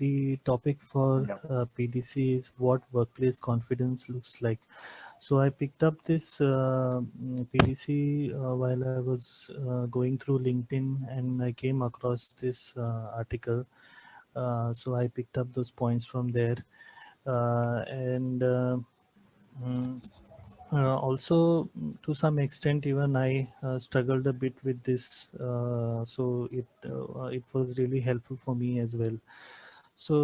the topic for Yeah. PDC is what workplace confidence looks like. So I picked up this PDC while I was going through LinkedIn, and I came across this article. So I picked up those points from there, and mm, also to some extent even I struggled a bit with this, so it was really helpful for me as well. So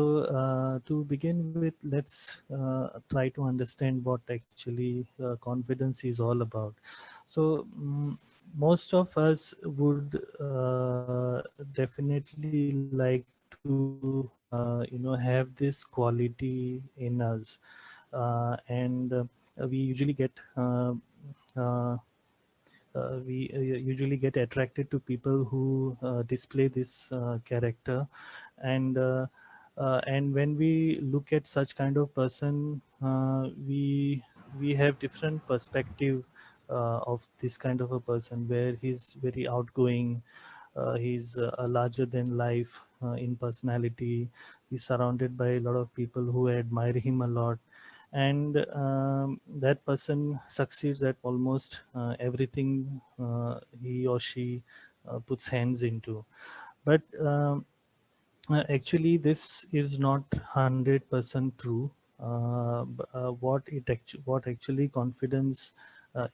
to begin with, let's try to understand what actually confidence is all about. So most of us would definitely like to have this quality in us, and we usually get uh, usually get attracted to people who display this character, and and when we look at such kind of person, we have different perspective of this kind of a person, where he's very outgoing, he's a larger than life in personality, he's surrounded by a lot of people who admire him a lot, and that person succeeds at almost everything he or she puts hands into. But actually this is not 100% true. What actually confidence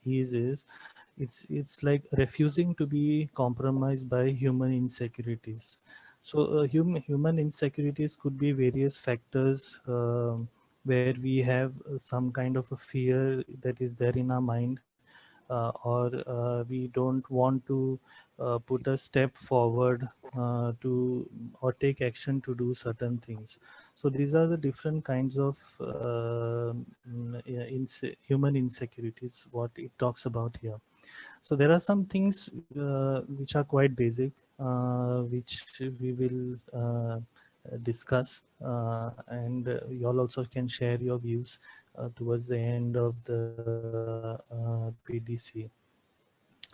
is it's like refusing to be compromised by human insecurities. So human insecurities could be various factors, where we have some kind of a fear that is there in our mind, or we don't want to put a step forward to or take action to do certain things. So these are the different kinds of human insecurities what it talks about here. So there are some things which are quite basic, which we will discuss, and you all also can share your views towards the end of the PDC.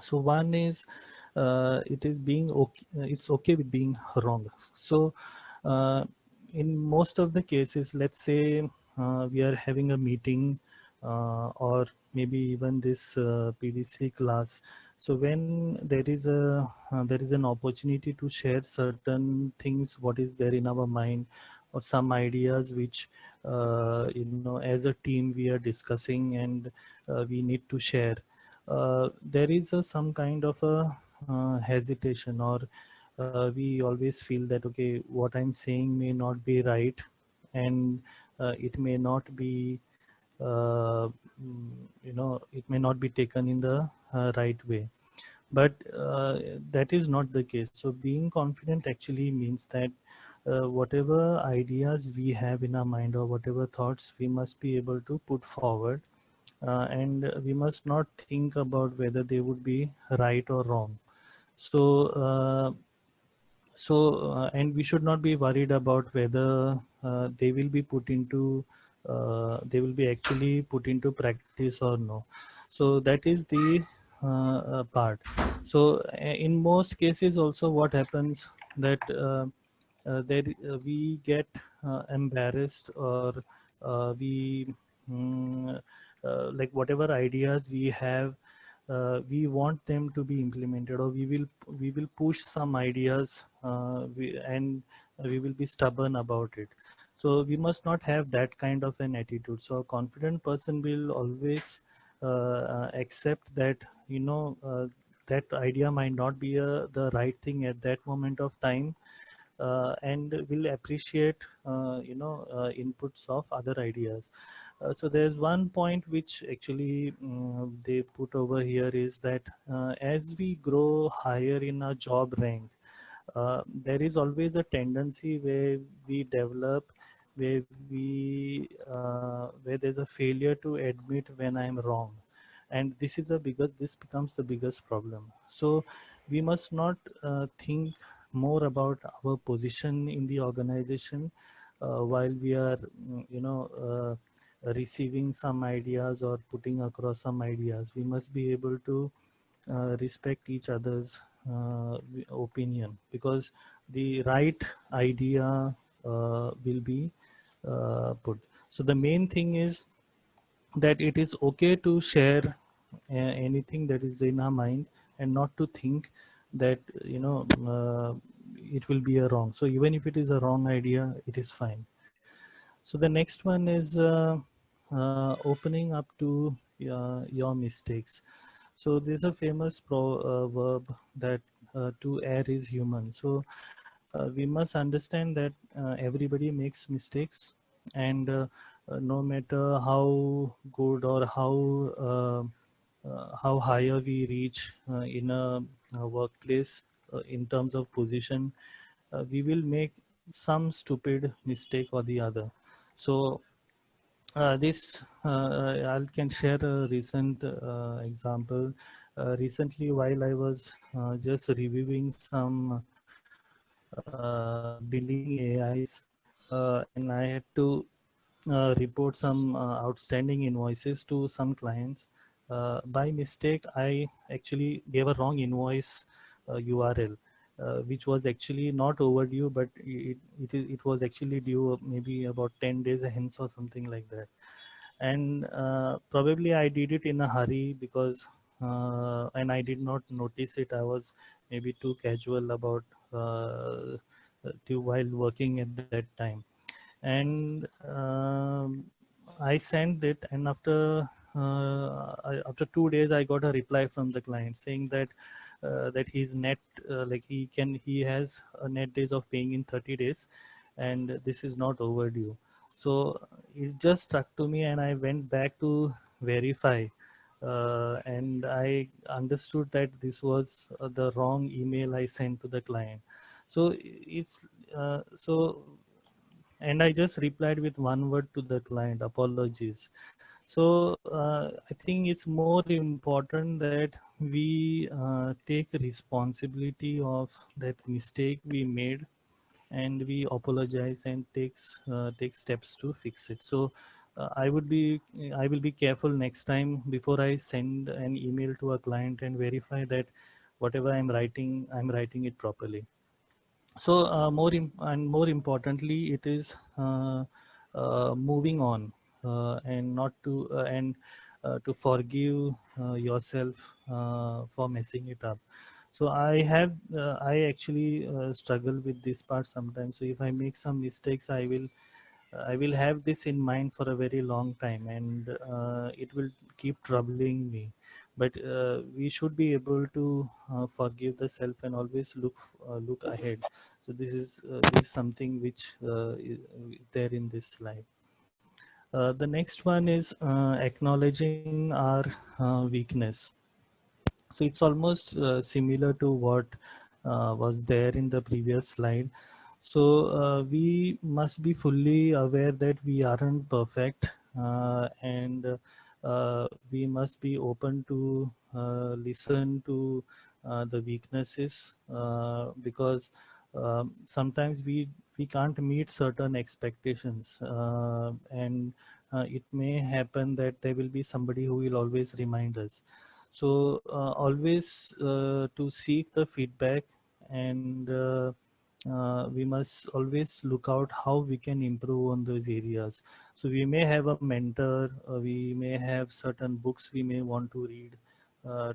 So one is it is being okay. It's okay with being wrong. So uh, in most of the cases, let's say we are having a meeting, or maybe even this PDC class. So when there is an opportunity to share certain things, what is there in our mind, or some ideas which as a team we are discussing, and we need to share. There is some kind of a hesitation, or we always feel that okay, what I'm saying may not be right, and it may not be it may not be taken in the right way. But that is not the case. So being confident actually means that whatever ideas we have in our mind, or whatever thoughts, we must be able to put forward, and we must not think about whether they would be right or wrong. So and we should not be worried about whether they will be actually put into practice or no. So that is the part. So in most cases also what happens, that we get embarrassed, or we mm, like whatever ideas we have, we want them to be implemented, or we will push some ideas, and we will be stubborn about it. So we must not have that kind of an attitude. So a confident person will always accept that that idea might not be the right thing at that moment of time, and will appreciate inputs of other ideas. So there's one point which actually they put over here, is that as we grow higher in our job rank, there is always a tendency where we develop, where where there's a failure to admit when I'm wrong, and this becomes the biggest problem. So we must not think more about our position in the organization while we are receiving some ideas or putting across some ideas. We must be able to respect each other's opinion, because the right idea will be put. So the main thing is that it is okay to share anything that is in our mind, and not to think that it will be a wrong. So even if it is a wrong idea, it is fine. So the next one is opening up to your mistakes. So there's a famous verb that to err is human. So we must understand that everybody makes mistakes, and no matter how good or how higher we reach in a workplace in terms of position, we will make some stupid mistake or the other. So this I can share a recent example. Recently, while I was just reviewing some billing AIs, and I had to report some outstanding invoices to some clients. By mistake, I actually gave a wrong invoice URL, which was actually not overdue, but it was actually due maybe about 10 days hence or something like that. And probably I did it in a hurry because and I did not notice it. I was maybe too casual about while working at that time. And I sent it, and after 2 days I got a reply from the client saying that his net like he has a net days of paying in 30 days, and this is not overdue. So it just struck to me, and I went back to verify, and I understood that this was the wrong email I sent to the client. So it's so and I just replied with one word to the client: apologies. So I think it's more important that we take responsibility of that mistake we made, and we apologize and take steps to fix it. So I will be careful next time before I send an email to a client, and verify that whatever I'm writing it properly. So and more importantly, it is moving on, and not to and to forgive yourself for messing it up. So I actually struggle with this part sometimes. So if I make some mistakes, I will have this in mind for a very long time, and it will keep troubling me. But we should be able to forgive the self and always look ahead. So this is something which is there in this slide. The next one is acknowledging our weakness. So it's almost similar to what was there in the previous slide. So we must be fully aware that we aren't perfect, and we must be open to listen to the weaknesses, because sometimes we can't meet certain expectations, and it may happen that there will be somebody who will always remind us. So always to seek the feedback, and we must always look out how we can improve on those areas. So we may have a mentor, we may have certain books we may want to read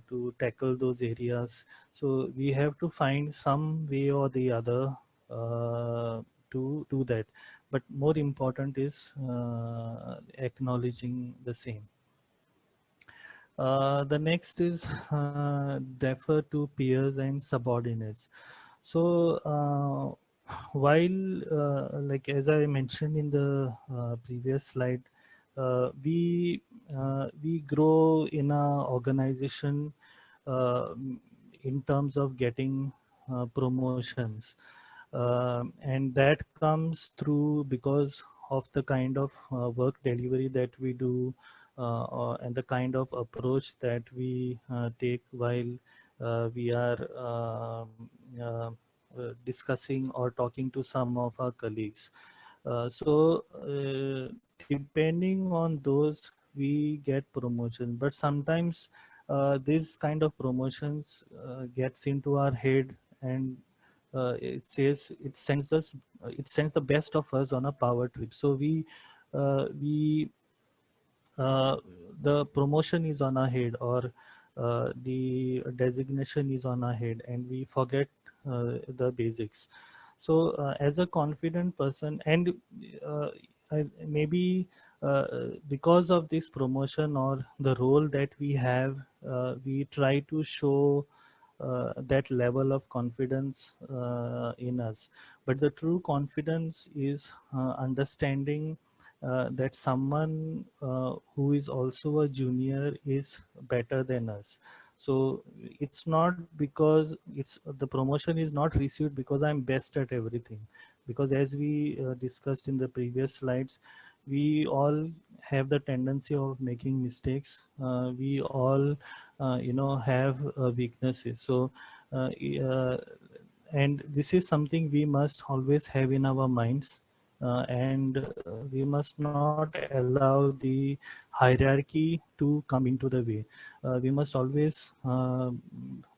to tackle those areas. So we have to find some way or the other to do that. But more important is acknowledging the same. The next is defer to peers and subordinates. So while like as I mentioned in the previous slide, we grow in a organization uh, in terms of getting promotions, and that comes through because of the kind of work delivery that we do, and the kind of approach that we take while we are discussing or talking to some of our colleagues. Depending on those, we get promotion, but sometimes this kind of promotions gets into our head, and it says it sends the best of us on a power trip. So we uh, the promotion is on our head, or the designation is on our head, and we forget the basics. So as a confident person, and uh, maybe because of this promotion or the role that we have, we try to show that level of confidence in us. But the true confidence is understanding that someone who is also a junior is better than us. So it's not because it's the promotion is not received because I'm best at everything. Because as we discussed in the previous slides, we all have the tendency of making mistakes. We all have weaknesses. So uh, and this is something we must always have in our minds, and we must not allow the hierarchy to come into the way. We must always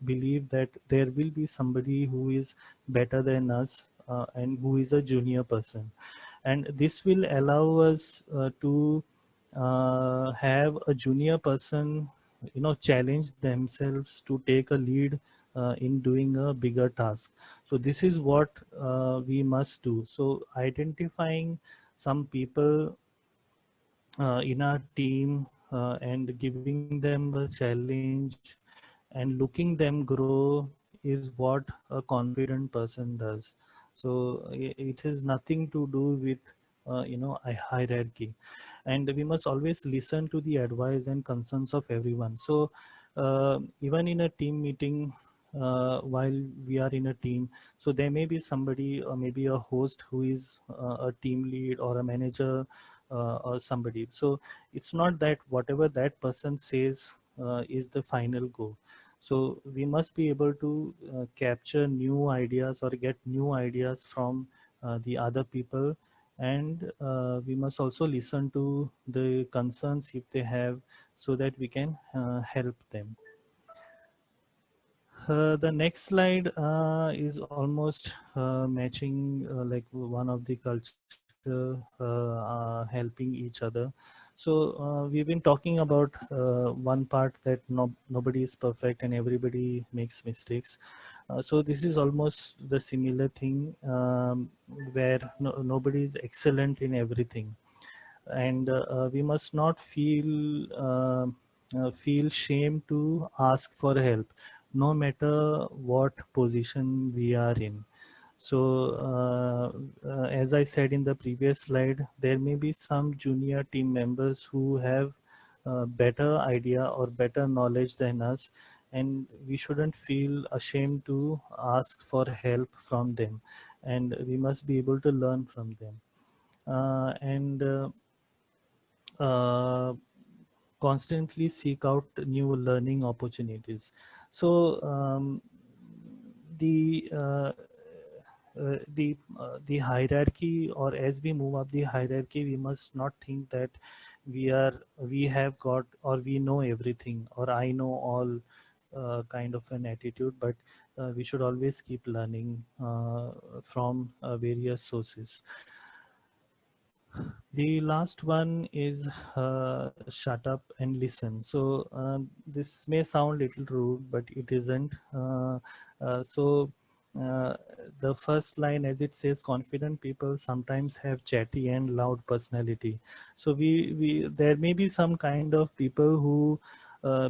believe that there will be somebody who is better than us, and who is a junior person, and this will allow us to have a junior person challenge themselves to take a lead in doing a bigger task. So this is what we must do. So identifying some people in our team and giving them a challenge and looking them grow is what a confident person does. So it is nothing to do with a hierarchy, and we must always listen to the advice and concerns of everyone. So even in a team meeting, while we are in a team, so there may be somebody, or maybe a host who is a team lead or a manager, or somebody. So it's not that whatever that person says is the final go. So we must be able to capture new ideas or get new ideas from the other people, and we must also listen to the concerns if they have, so that we can help them. The next slide is almost matching like one of the culture helping each other. So we've been talking about one part, that nobody is perfect and everybody makes mistakes. So this is almost the similar thing, where nobody is excellent in everything, and we must not feel shame to ask for help, no matter what position we are in. So as I said in the previous slide, there may be some junior team members who have better idea or better knowledge than us, and we shouldn't feel ashamed to ask for help from them, and we must be able to learn from them. And uh, constantly seek out new learning opportunities. So the uh, the hierarchy, or as we move up the hierarchy, we must not think that we have got, or we know everything, or I know all kind of an attitude. But we should always keep learning from various sources. The last one is shut up and listen. So this may sound little rude, but it isn't. So uh, the first line, as it says, confident people sometimes have chatty and loud personality. So we there may be some kind of people who,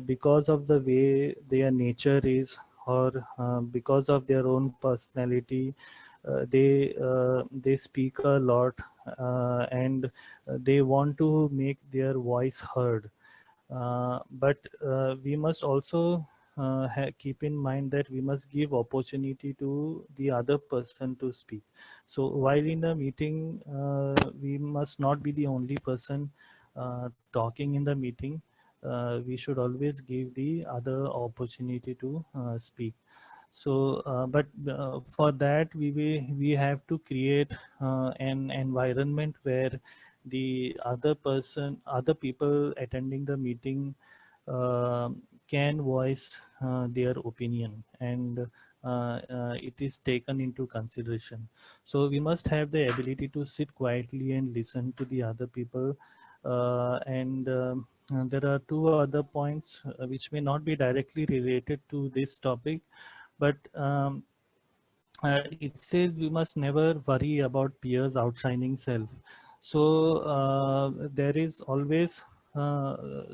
because of the way their nature is, or because of their own personality, they speak a lot, and they want to make their voice heard. But we must also keep in mind that we must give opportunity to the other person to speak. So while in a meeting, we must not be the only person talking in the meeting. We should always give the other opportunity to speak. So but for that, we have to create an environment where the other people attending the meeting uh, can voice their opinion, and it is taken into consideration. So we must have the ability to sit quietly and listen to the other people. And there are two other points which may not be directly related to this topic, but it says we must never worry about peers outshining self. So there is always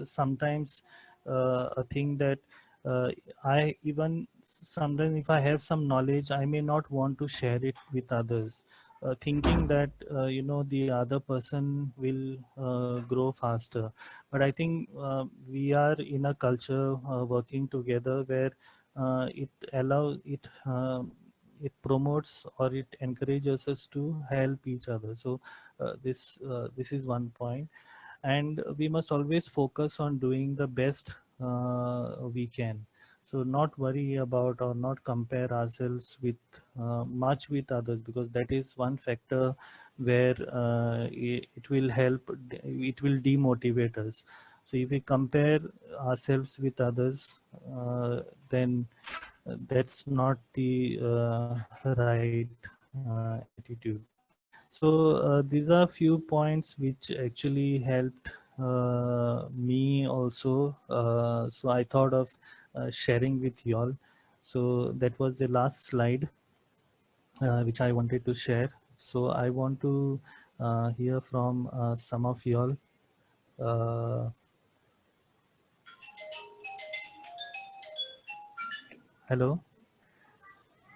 sometimes a thing that uh, I even sometimes if I have some knowledge, I may not want to share it with others, thinking that the other person will grow faster. But I think we are in a culture working together where it allows it promotes or it encourages us to help each other. So this is one point, and we must always focus on doing the best we can. So not worry about or not compare ourselves with much with others, because that is one factor where it will help, it will demotivate us. So if we compare ourselves with others, then that's not the right attitude. So these are few points which actually helped me also. So I thought of sharing with you all. So that was the last slide which I wanted to share. So I want to hear from some of you all. Uh, Hello,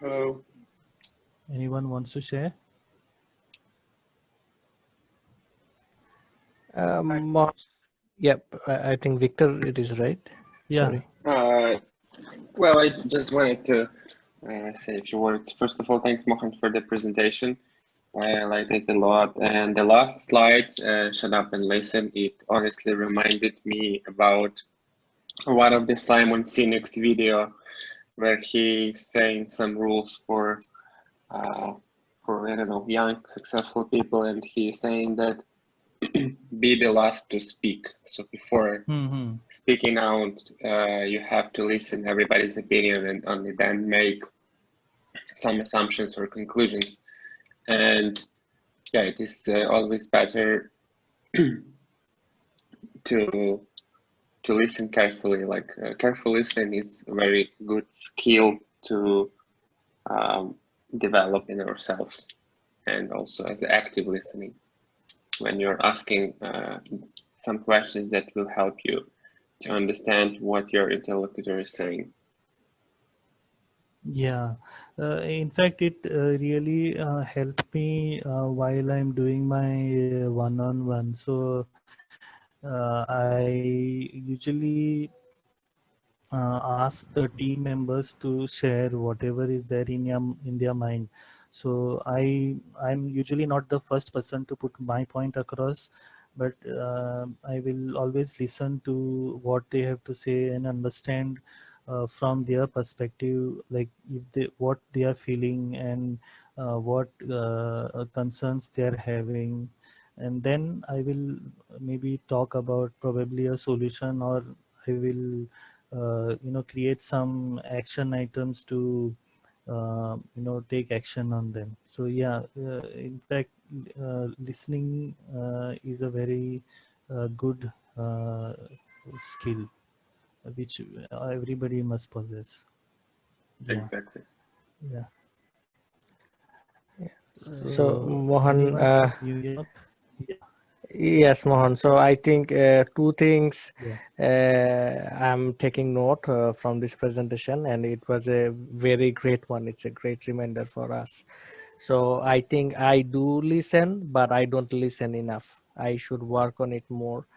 Hello. anyone wants to share? Mo- Yep, I think Victor, it is right. Yeah. Sorry. Well, I just wanted to say a few words. First of all, thanks, Mohan, for the presentation. I liked it a lot. And the last slide, Shut Up and Listen, it honestly reminded me about one of the Simon Sinek's video where he's saying some rules for I don't know, young, successful people. And he's saying that be the last to speak. So before Mm-hmm. speaking out, you have to listen everybody's opinion and only then make some assumptions or conclusions. And yeah, it is always better to listen carefully. Like careful listening is a very good skill to um, develop in ourselves, and also as active listening when you're asking some questions that will help you to understand what your interlocutor is saying. Yeah, in fact, it really helped me while I'm doing my one-on-one. So I usually ask the team members to share whatever is there in their mind. So I'm usually not the first person to put my point across, but I will always listen to what they have to say and understand from their perspective, like if they what they are feeling and what concerns they are having, and then I will maybe talk about probably a solution, or I will create some action items to take action on them. So yeah, in fact, listening is a very good skill which everybody must possess. Yeah. Exactly. Yeah. So So Mohan, anyone from New York? Yeah. yes, Mohan. So I think two things Yeah. I'm taking note from this presentation, and it was a very great one. It's a great reminder for us. So I think I do listen, but I don't listen enough. I should work on it more.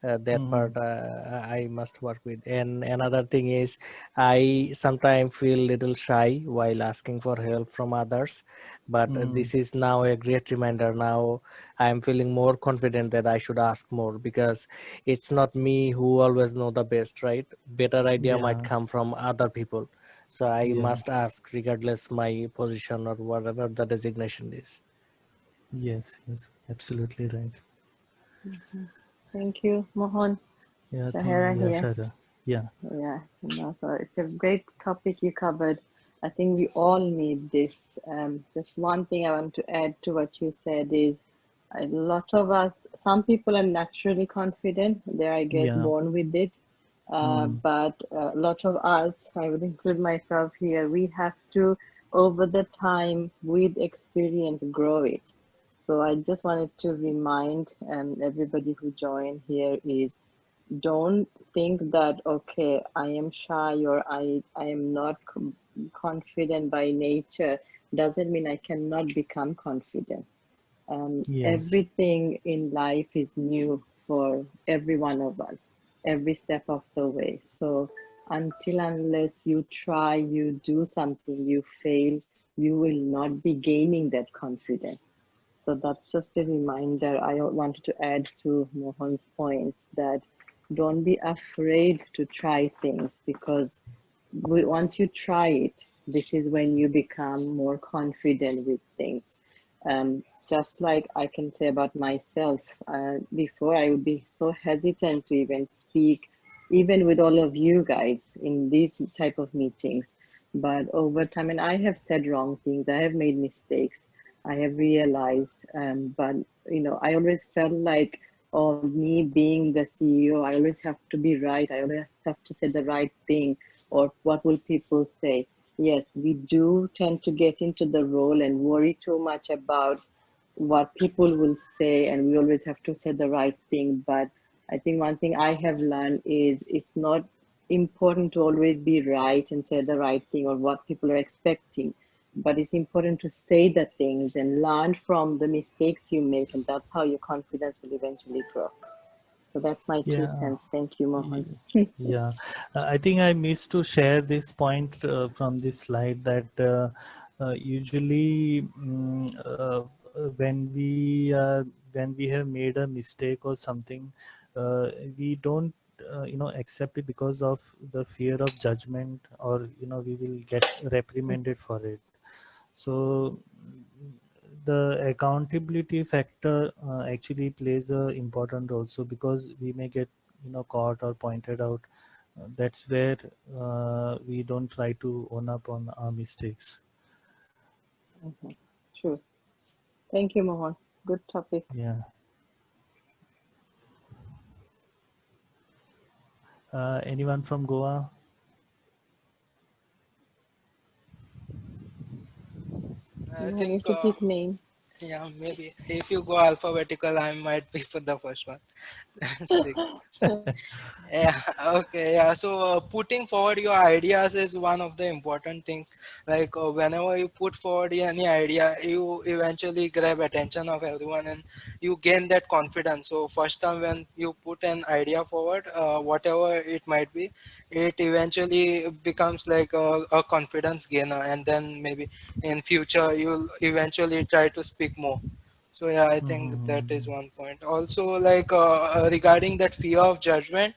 That Mm-hmm. part I must work with. And another thing is, I sometimes feel little shy while asking for help from others. But Mm-hmm. this is now a great reminder. Now I'm feeling more confident that I should ask more, because it's not me who always know the best, right? Better idea might Yeah. come from other people. So I Yeah. must ask regardless my position or whatever the designation is. Yes. Yes. Absolutely right. Mhm. Thank you, Mohan. Yeah. Shahara Yeah. here. Shara. Yeah. Yeah, so it's a great topic you covered. I think we all need this. Just one thing I want to add to what you said is a lot of us, some people are naturally confident. They're, I guess, Yeah. born with it. But a lot of us, I would include myself here, we have to, over the time, with experience, grow it. So I just wanted to remind everybody who joined here is don't think that, okay, I am shy or I am not confident by nature, doesn't mean I cannot become confident. Yes. Everything in life is new for every one of us, every step of the way. So until unless you try, you do something, you fail, you will not be gaining that confidence. So that's just a reminder I wanted to add to Mohan's points that don't be afraid to try things, because once you try it, this is when you become more confident with things. Just like I can say about myself, before I would be so hesitant to even speak, even with all of you guys in these type of meetings. But over time, and I have said wrong things, I have made mistakes, I have realized, but I always felt like, oh, me being the CEO, I always have to be right. I always have to say the right thing, or what will people say? Yes, we do tend to get into the role and worry too much about what people will say, and we always have to say the right thing. But I think one thing I have learned is it's not important to always be right and say the right thing or what people are expecting, but it's important to say the things and learn from the mistakes you make, and that's how your confidence will eventually grow. So that's my two Yeah. cents. Thank you, Mohan. Yeah, I think I missed to share this point from this slide that usually when when we have made a mistake or something, we don't accept it because of the fear of judgment, or we will get reprimanded for it. So the accountability factor actually plays a important role. So because we may get caught or pointed out, that's where we don't try to own up on our mistakes. Mhm. True. Thank you, Mohan. Good topic. Yeah. Anyone from Goa? I You think need to pick name. yeah, maybe if you go alphabetical, I might be for the first one. Speak. Yeah, okay, yeah. So putting forward your ideas is one of the important things. Like whenever you put forward any idea, you eventually grab attention of everyone and you gain that confidence. So first time when you put an idea forward, whatever it might be, it eventually becomes like a confidence gainer, and then maybe in future you'll eventually try to speak more. So yeah, I think that is Mhm. one point. Also, like regarding that fear of judgment,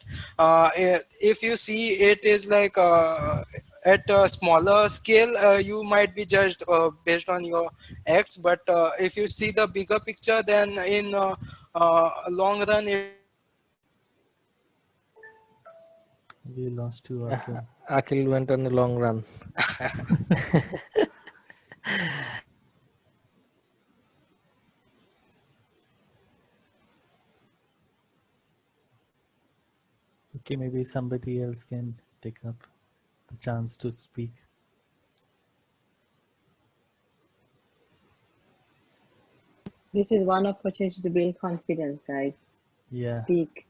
if you see it is like at a smaller scale, you might be judged based on your acts. But if you see the bigger picture, then in long run, it will eventually benefit you. We lost you, Akhil. Akhil went on a long run. Okay, maybe somebody else can take up the chance to speak. This is one opportunity to build confidence, guys. Yeah. Speak.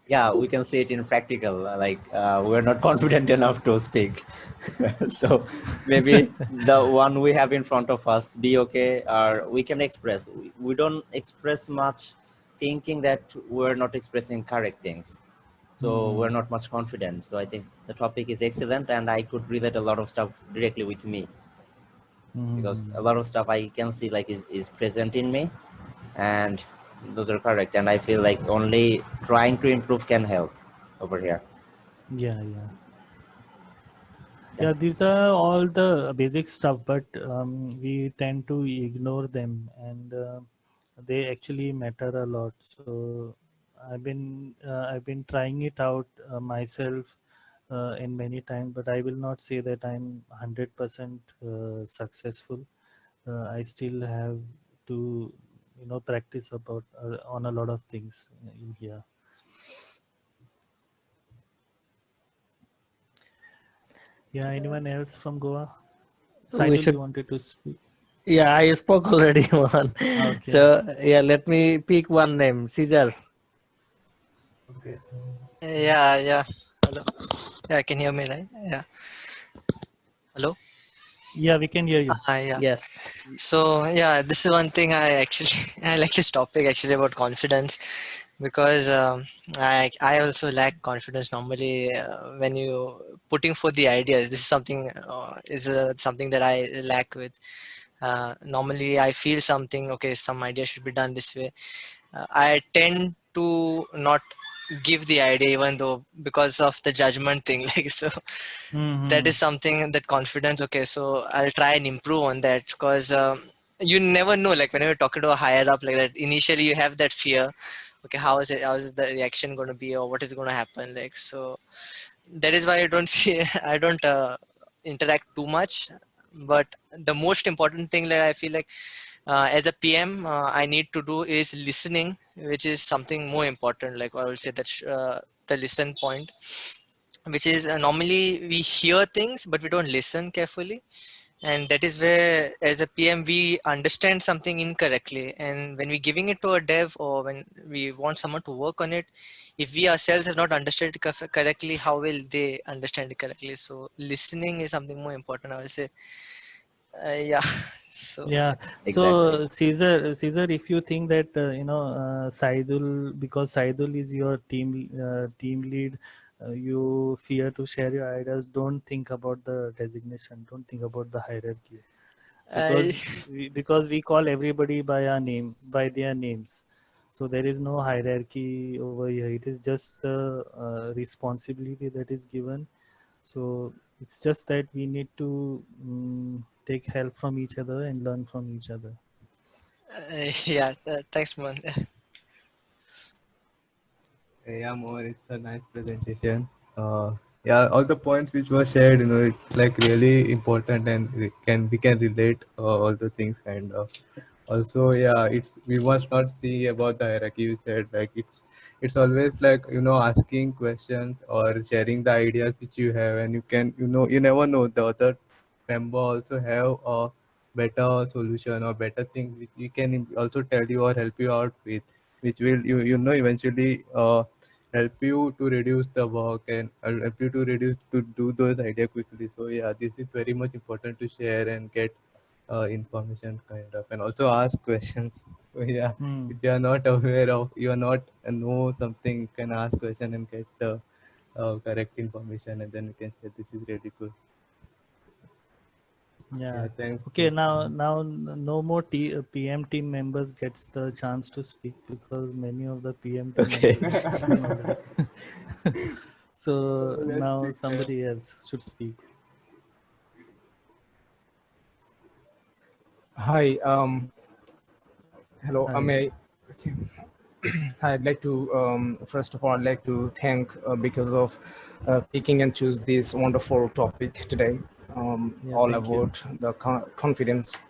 Yeah, we can see it in practical, like we're not confident enough to speak. So maybe the one we have in front of us be okay, or we can express. We don't express much, thinking that we're not expressing correct things, so we're Mhm. not much confident. So I think the topic is excellent, and I could relate a lot of stuff directly with me, because a Mhm. lot of stuff I can see like is present in me, and those are correct, and I feel like only trying to improve can help over here. Yeah, yeah. Yeah. Yeah, these are all the basic stuff, but we tend to ignore them, and they actually matter a lot. So I've been trying it out myself, in many times, but I will not say that I'm 100% successful. I still have to, practice about on a lot of things in here. Yeah, anyone else from Goa? We Saidul, should. you wanted to speak? Yeah, I spoke already one. Okay. So yeah, let me pick one name. Caesar. Okay. Yeah, yeah. Hello. Yeah, can you hear me, right? Yeah. Hello. Yeah, we can hear you. Yeah. Yes. So yeah, this is one thing I actually I like this topic actually about confidence because I also lack confidence normally when you putting forth the ideas. This is something something that I lack with. Normally, I feel something. Okay, some idea should be done this way. I tend to not give the idea even though because of the judgment thing like so that Mm-hmm. is something that confidence. Okay, so I'll try and improve on that because you never know, like whenever you're talking to a higher up like that, initially you have that fear. Okay, how is the reaction going to be or what is going to happen, like so that is why I don't see I don't interact too much. But the most important thing that I feel like as a PM, I need to do is listening, which is something more important. Like I will say that the listen point, which is normally we hear things, but we don't listen carefully. And that is where, as a PM, we understand something incorrectly. And when we're giving it to a dev or when we want someone to work on it, if we ourselves have not understood it correctly, how will they understand it correctly? So listening is something more important, I will say. Yeah. So Yeah. Exactly. So Caesar, if you think that Saidul, because Saidul is your team lead, you fear to share your ideas. Don't think about the designation. Don't think about the hierarchy, I because we call everybody by our name, by their names. So there is no hierarchy over here. It is just the responsibility that is given. So it's just that we need to take help from each other and learn from each other. yeah, thanks, man. Yeah, Mohan, it's a nice presentation. Yeah, all the points which were shared, it's like really important, and we can relate all the things kind of. Also, yeah, it's we must not see about the hierarchy. You said like it's always like asking questions or sharing the ideas which you have, and you can you never know the other member also have a better solution or better thing which we can also tell you or help you out with, which will eventually help you to reduce the work and help you to reduce to do those idea quickly. So yeah, this is very much important to share and get information kind of, and also ask questions. So yeah, Hmm. if you are not aware of, you are not know something, you can ask question and get the correct information, and then you can share. This is really good. Yeah. Yeah, thanks. Okay. Now, no more PM team members gets the chance to speak because many of the PM team Okay. members have spoken already. So Let's now take somebody else should speak. Hi, hello, Hi. okay. I'd like to, first of all, I'd like to thank because of picking and choose this wonderful topic today, Yeah. all Thank you. about the confidence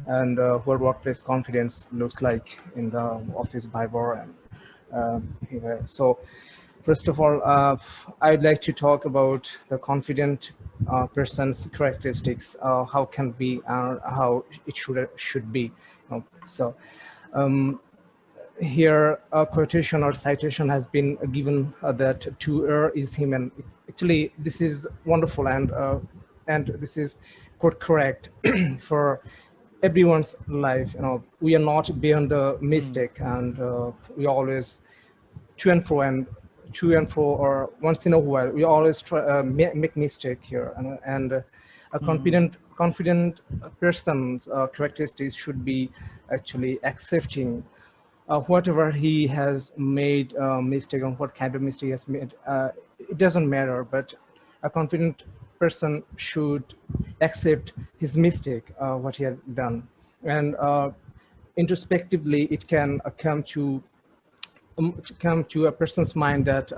and what workplace confidence looks like in the office Bible. And here. So first of all, I'd like to talk about the confident person's characteristics, how can be, how it should be. So um, here a quotation or citation has been given that to err is human. Actually, this is wonderful, and this is quite correct for everyone's life. We are not beyond the Hmm. mistake, and we always to and fro and to and fro, or once in a while we always try make mistake here, and a Hmm. confident person's characteristics should be actually accepting whatever he has made mistake, on what kind of mistake he has made. It doesn't matter, but a confident person should accept his mistake, what he has done, and introspectively it can come to a person's mind that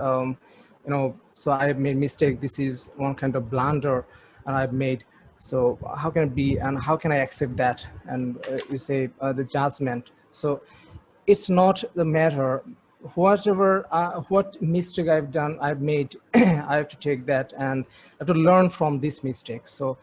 so I have made mistake. This is one kind of blunder and I've made. So how can it be, and how can I accept that? And you say the judgment. So it's not the matter. Whatever, what mistake I've done, I've made, I have to take that and I have to learn from this mistake. So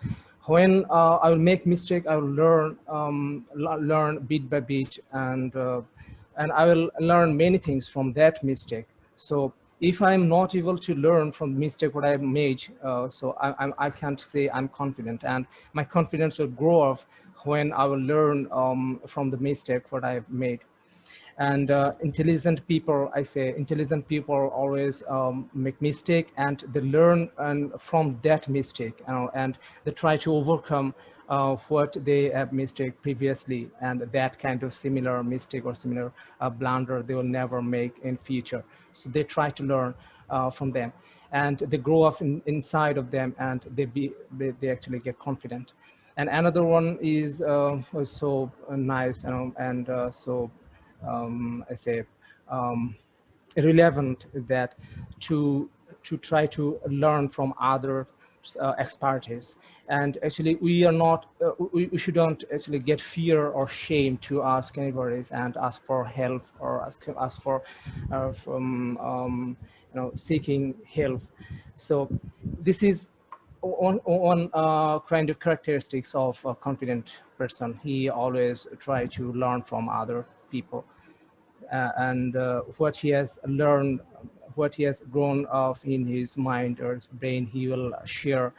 when I will make mistake, I will learn, learn bit by bit, and I will learn many things from that mistake. So if I'm not able to learn from the mistake what I've made, so I can't say I'm confident, and my confidence will grow up when I will learn from the mistake what I've made. And intelligent people, I say intelligent people always make mistake and they learn and from that mistake, and they try to overcome what they have mistake previously, and that kind of similar mistake or similar blunder they will never make in future. So they try to learn from them, and they grow up inside of them, and they actually get confident. And another one is so nice, and so I say relevant, that to try to learn from other expertise. And actually we are not we shouldn't actually get fear or shame to ask anybody and ask for help, or ask for from seeking help. So this is one kind of characteristics of a confident person. He always try to learn from other people, and what he has learned, what he has grown up in his mind or his brain, he will share,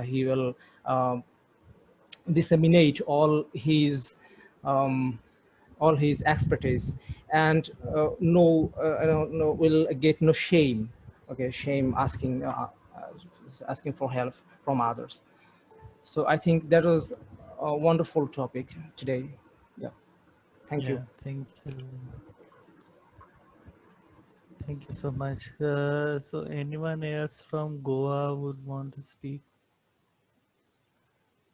he will disseminate all his expertise, and no will get no shame. Okay, shame asking for help from others. So I think that was a wonderful topic today. Yeah, thank you. Yeah, thank you. Thank you so much. So anyone else from Goa would want to speak?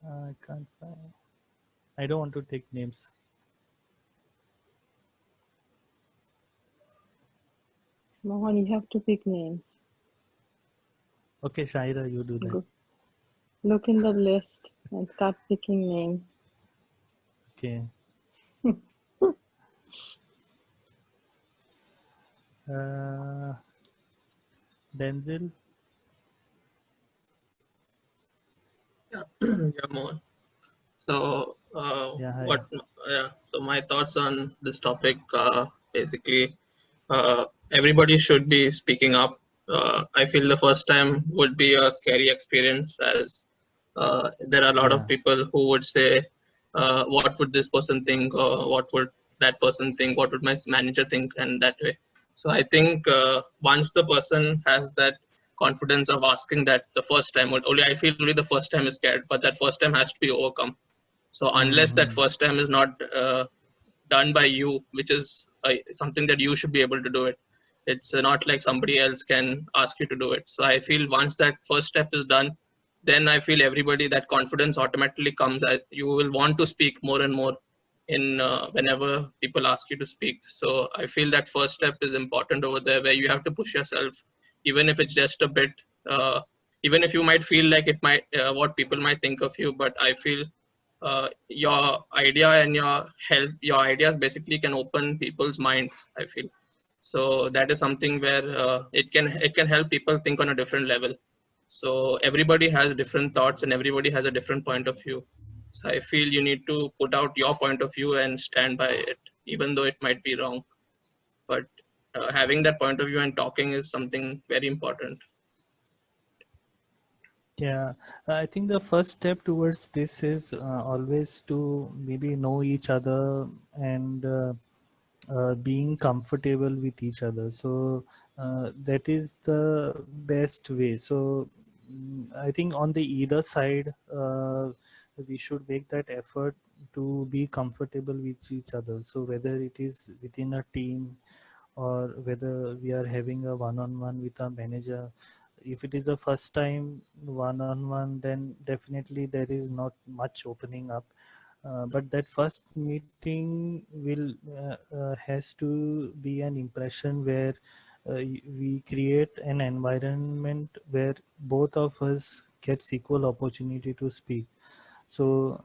I can't find. I don't want to take names. Mohan, you have to pick names. Okay, Shaira, you do that. Go, look in the list and start picking names. Okay. Denzel. Yeah, Mohan. So, Yeah, hi. so my thoughts on this topic, basically, everybody should be speaking up. I feel the first time would be a scary experience, as there are a lot Yeah. of people who would say, what would this person think, or what would that person think, what would my manager think, and that way. So I think once the person has that confidence of asking that the first time, only I feel only the first time is scared, but that first time has to be overcome. So unless that first time is not done by you, which is something that you should be able to do it, it's not like somebody else can ask you to do it. So I feel once that first step is done, then I feel everybody, that confidence automatically comes. You will want to speak more and more in whenever people ask you to speak. So I feel that first step is important over there, where you have to push yourself, even if it's just a bit. Even if you might feel like it might what people might think of you, but I feel your idea and your ideas basically can open people's minds, I feel. So that is something where it can help people think on a different level. So everybody has different thoughts and everybody has a different point of view. So I feel you need to put out your point of view and stand by it, even though it might be wrong. But having that point of view and talking is something very important. Yeah, I think the first step towards this is always to maybe know each other and being comfortable with each other. So that is the best way. So I think on the either side, we should make that effort to be comfortable with each other. So whether it is within a team or whether we are having a one-on-one with our manager, if it is a first time one-on-one, then definitely there is not much opening up. But that first meeting will has to be an impression where we create an environment where both of us gets equal opportunity to speak. So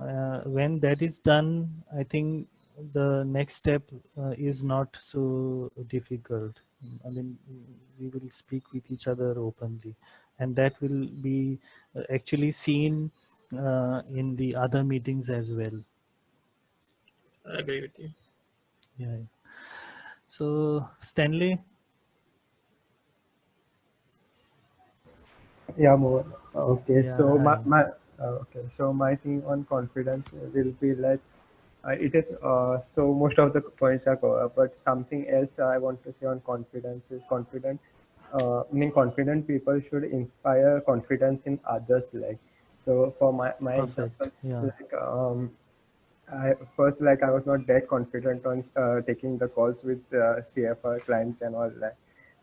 when that is done, I think the next step is not so difficult. I mean, we will speak with each other openly, and that will be actually seen in the other meetings as well. I agree with you. Yeah. So Stanley. Yeah, more. Okay, Yeah, so hi. my thing on confidence will be like it is so most of the points are covered, but something else I want to say on confidence is confident. I mean, confident people should inspire confidence in others. Like, so for my Perfect. example, Yeah. like I first like I was not that confident on taking the calls with CFR clients and all that.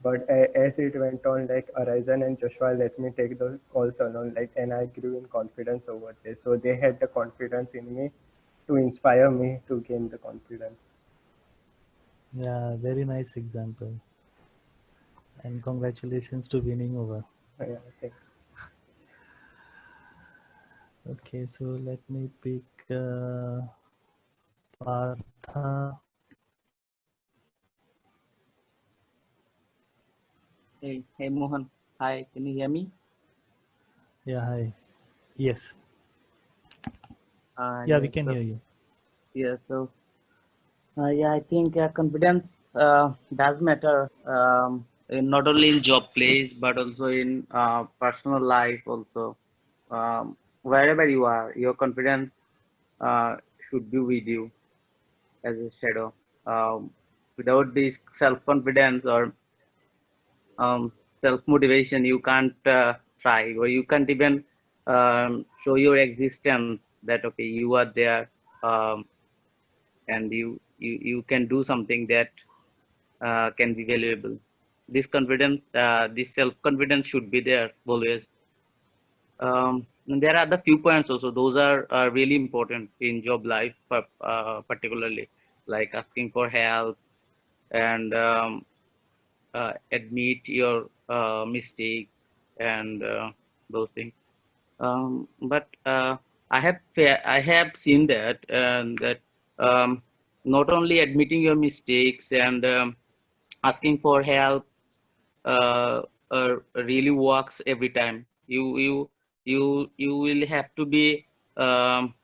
But as it went on, like Horizon and Joshua let me take those calls alone, like, and I grew in confidence over there. So they had the confidence in me to inspire me to gain the confidence. Yeah, very nice example. And congratulations to winning over. Yeah, I think. Okay, so let me pick Partha. Hey Mohan. Hi, can you hear me? Yeah, hi. Yes. Yeah, we Yes. can So hear you. yeah. So yeah, I think confidence does matter. Not only in job place, but also in personal life. Also, wherever you are, your confidence should be with you as a shadow. Without this self-confidence or self-motivation, you can't thrive, or you can't even show your existence that okay, you are there, um, and you can do something that can be valuable. This confidence, this self-confidence should be there always. And there are the few points also. Those are really important in job life, particularly like asking for help and admit your mistake and those things. But I have seen that that not only admitting your mistakes and asking for help really works every time. You will have to be um,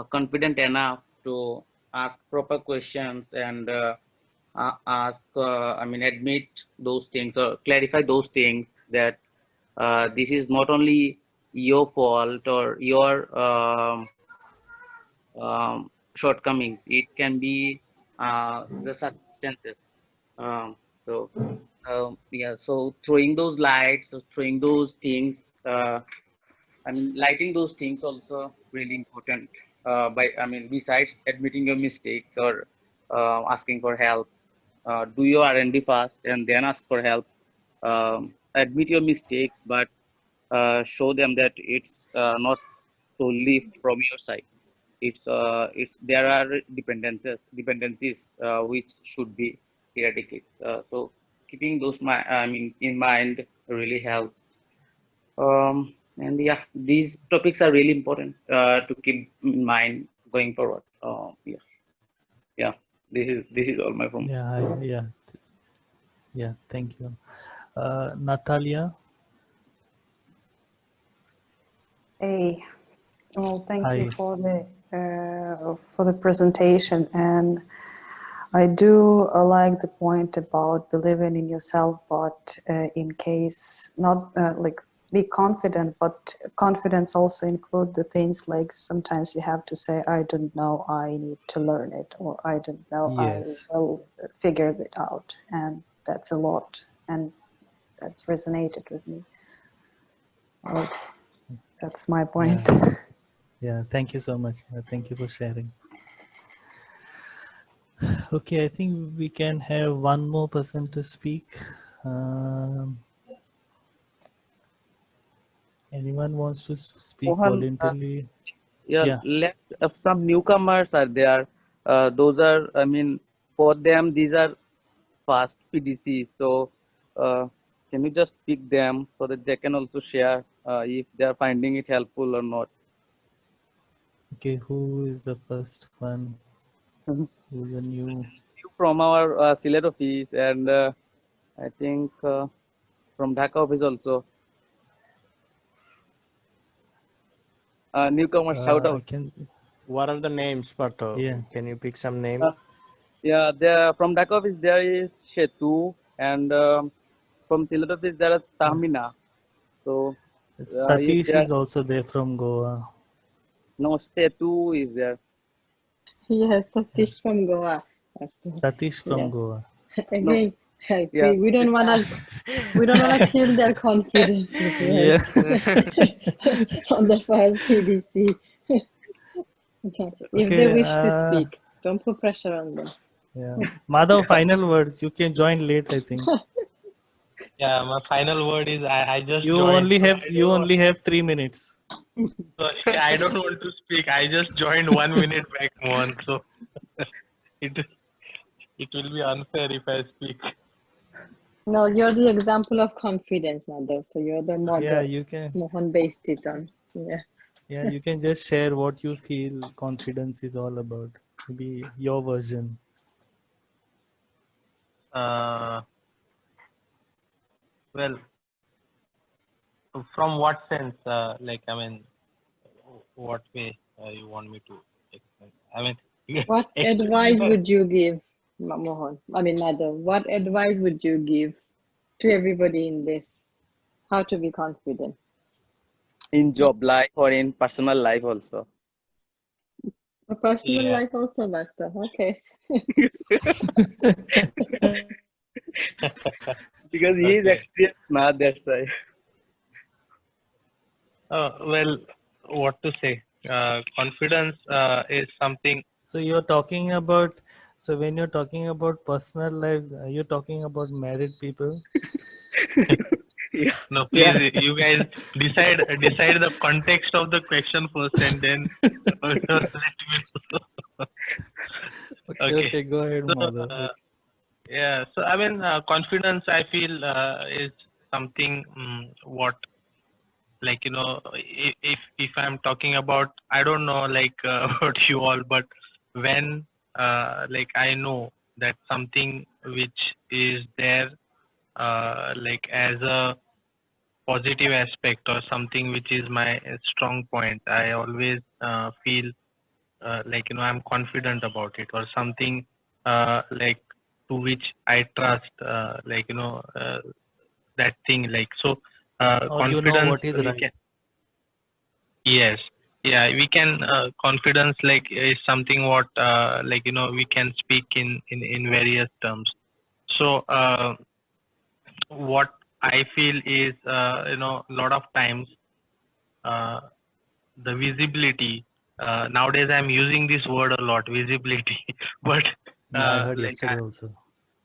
confident enough to ask proper questions and ask I mean admit those things or clarify those things that this is not only your fault or your shortcomings. It can be the circumstances. Um, so yeah, so throwing those lights, so throwing those things. I mean, lighting those things also really important. By I mean, besides admitting your mistakes or asking for help, do your R&D first and then ask for help. Admit your mistakes, but show them that it's not solely from your side. It's there are dependencies which should be eradicated. So keeping those I mean in mind really helps. And yeah, these topics are really important to keep in mind going forward. Yeah. This is all my from. Yeah, hi. Yeah, yeah. Thank you. Natalia. Hey, well, thank you Hi. for the presentation, and I do like the point about believing in yourself, but in case not like be confident, but confidence also include the things like sometimes you have to say, I don't know, I need to learn it, or I don't know, I Yes. will figure it out. And that's a lot, and that's resonated with me. Well, that's my point. Yeah. Yeah. Thank you so much. Thank you for sharing. Okay, I think we can have one more person to speak. Anyone wants to speak Mohan, voluntarily? yeah, Yeah. some newcomers are there. Those are, I mean, for them, these are past PDC. So can you just pick them so that they can also share if they are finding it helpful or not? Okay, who is the first one? Mhm. Who's the new? From our Sylhet office, and I think from Dhaka office also. Newcomer shout I out. can. What are the names, Partho? Yeah. Can you pick some name? Yeah, there from Dhaka office there is Shetu, and from Sylhet office there is Tahmina. So if Satish there is also there from Goa. no Shetu is there. Yes, Satish from Goa. Satish from Yeah. Goa. No, Again, like, yeah. we don't wanna kill their confidence, right? Yeah. On the first PDC. If they Okay. wish to speak, don't put pressure on them. Yeah. Madhav, final words. You can join late, I think. Yeah, my final word is I just You joined. only So have I don't want, 3 minutes. so I don't want to speak. I just joined 1 minute back, Mohan. So it will be unfair if I speak. No, you're the example of confidence, Madhav. So you're the Yeah, model you can. Mohan based it on. Yeah. Yeah, you can just share what you feel confidence is all about. Maybe your version. Well, from what sense? Like, I mean, what way you want me to explain? I mean, What advice would you give, Mohan? I mean, Madhav, what advice would you give to everybody in this? How to be confident? In job life or in personal life also. A personal Yeah. life also, Bhakta. Okay. Because he is Okay. experienced now, that's why. Well, what to say? Confidence is something. So you're talking about, so when you're talking about personal life, you're talking about married people. No, please, you guys decide the context of the question first, and then let me know. Okay, go ahead, So, Madhav. yeah. So I mean, confidence, I feel, is something what, like, you know, if I'm talking about, I don't know, like, about you all, but when like I know that something which is there, like as a positive aspect or something which is my strong point, I always feel like, you know, I'm confident about it, or something like to which I trust, like, you know, that thing, like, so Or you know confidence, what is we right. can, yes, yeah, we can, confidence, like, is something what, like, you know, we can speak in various terms. So what I feel is, you know, a lot of times uh, the visibility, nowadays I'm using this word a lot, visibility, but Yeah, I heard like yesterday also.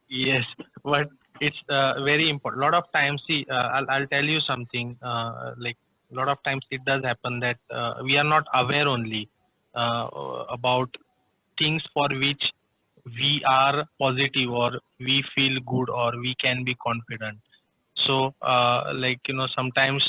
yes, but it's very important. A lot of times, see, I'll tell you something. Like, a lot of times it does happen that we are not aware only uh, about things for which we are positive, or we feel good, or we can be confident. So like, you know, sometimes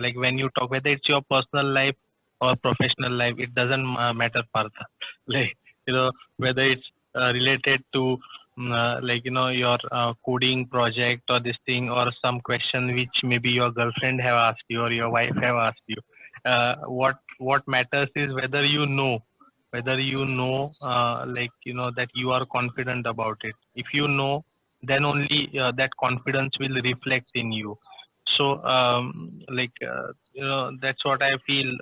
like when you talk, whether it's your personal life or professional life, it doesn't matter, Partha. Like, you know, whether it's related to like, you know, your coding project or this thing, or some question which maybe your girlfriend have asked you or your wife have asked you. What matters is whether you know, like, you know, that you are confident about it. If you know, then only that confidence will reflect in you. So like, you know, that's what I feel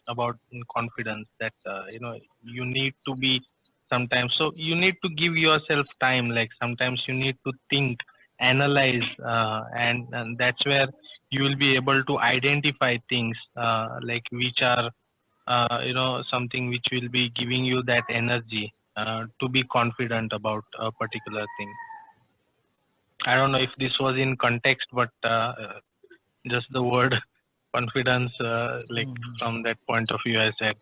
about confidence, that you know, you need to be sometimes, so you need to give yourself time, like sometimes you need to think, analyze, and that's where you will be able to identify things like which are you know, something which will be giving you that energy to be confident about a particular thing. I don't know if this was in context, but just the word confidence, like from that point of view, I said.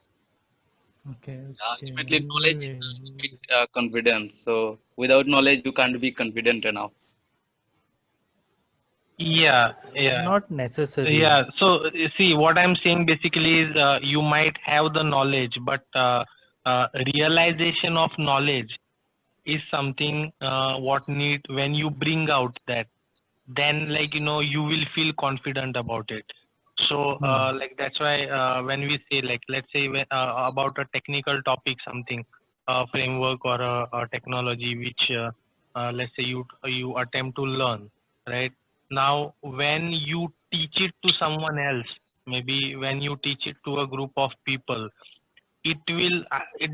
Okay. Ultimately, knowledge is confidence. So without knowledge, you can't be confident enough. Yeah. Not necessarily. Yeah. So you see, what I'm saying basically is you might have the knowledge, but realization of knowledge is something what need when you bring out that, then you will feel confident about it. So like that's why when we say let's say about a technical topic, something framework or a technology which let's say you attempt to learn, right? Now when you teach it to someone else, maybe when you teach it to a group of people, it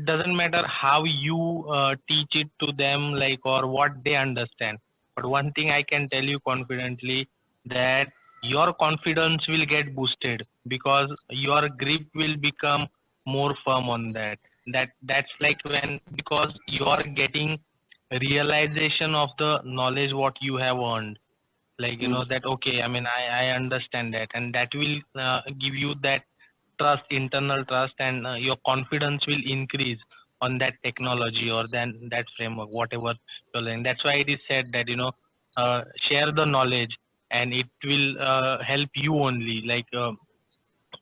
doesn't matter how you teach it to them, or what they understand, but one thing I can tell you confidently, that your confidence will get boosted because your grip will become more firm on that's like when, because you are getting realization of the knowledge what you have earned, that okay, I mean I understand that, and that will give you that trust, internal trust, and your confidence will increase on that technology or then that framework, whatever you're learning. That's why it is said that share the knowledge, and it will help you only.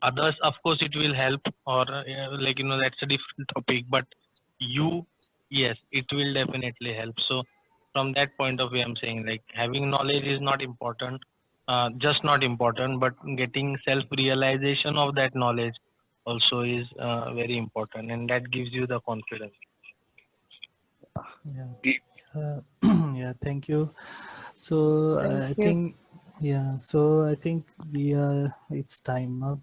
Others, of course, it will help, or that's a different topic. But you, yes, it will definitely help. So from that point of view, I'm saying having knowledge is not important, just not important, but getting self-realization of that knowledge also is very important, and that gives you the confidence. Yeah. Yeah. Thank you. So Thank I you. think, yeah. So I think it's time up.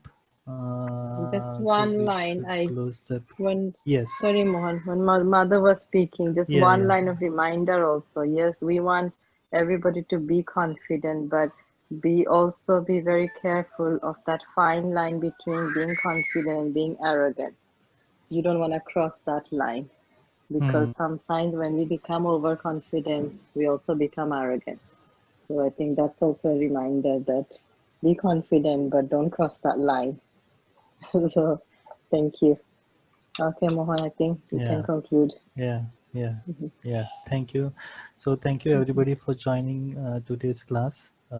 Just So one we line. should close the. When Yes. sorry, Mohan, when mother was speaking, just Yeah. one Yeah. line of reminder also. Yes, we want everybody to be confident, but be very careful of that fine line between being confident and being arrogant. You don't want to cross that line, because sometimes when we become overconfident, we also become arrogant. So I think that's also a reminder that be confident, but don't cross that line. So thank you. Okay, Mohan, I think we can conclude. Yeah. Yeah. Yeah. Thank you. So thank you everybody for joining today's class.